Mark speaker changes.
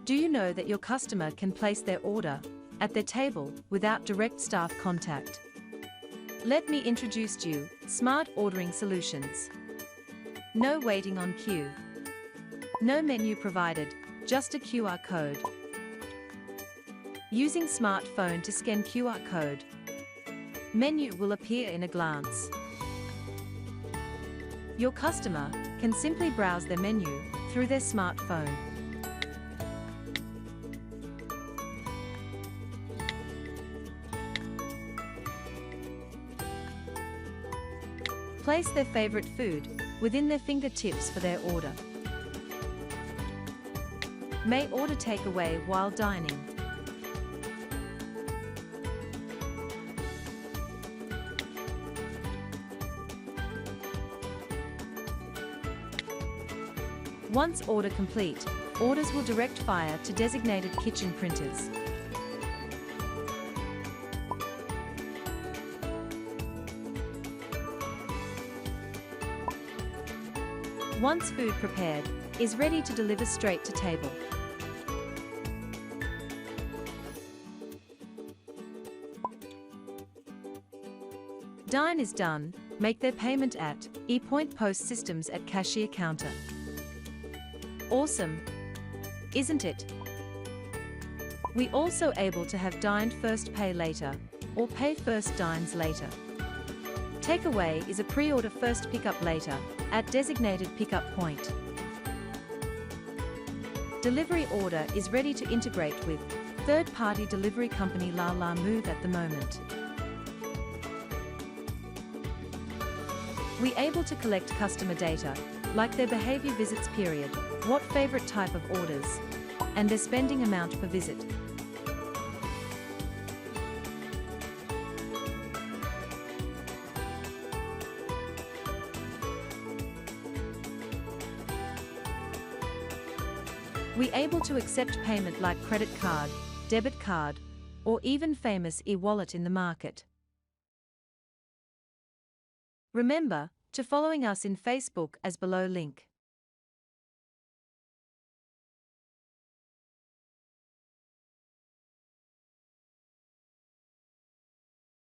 Speaker 1: Do you know that your customer can place their order at their table without direct staff contact? Let me introduce to you Smart Ordering Solutions. No waiting on queue. No menu provided, just a QR code. Using smartphone to scan QR code. Menu will appear in a glance. Your customer can simply browse their menu through their smartphone. Place their favorite food within their fingertips for their order. May order takeaway while dining. Once order complete, orders will direct fire to designated kitchen printers. Once food prepared, is ready to deliver straight to table. Dine is done, make their payment at Epoint POS systems at cashier counter. Awesome, isn't it? We also able to have dined first pay later, or pay first dines later. Takeaway is a pre-order first pickup later, at designated pickup point. Delivery order is ready to integrate with third-party delivery company La Move at the moment. We able to collect customer data, like their behavior visits period, what favorite type of orders, and their spending amount per visit. We able to accept payment like credit card, debit card, or even famous e-wallet in the market. Remember to following us in Facebook as below link.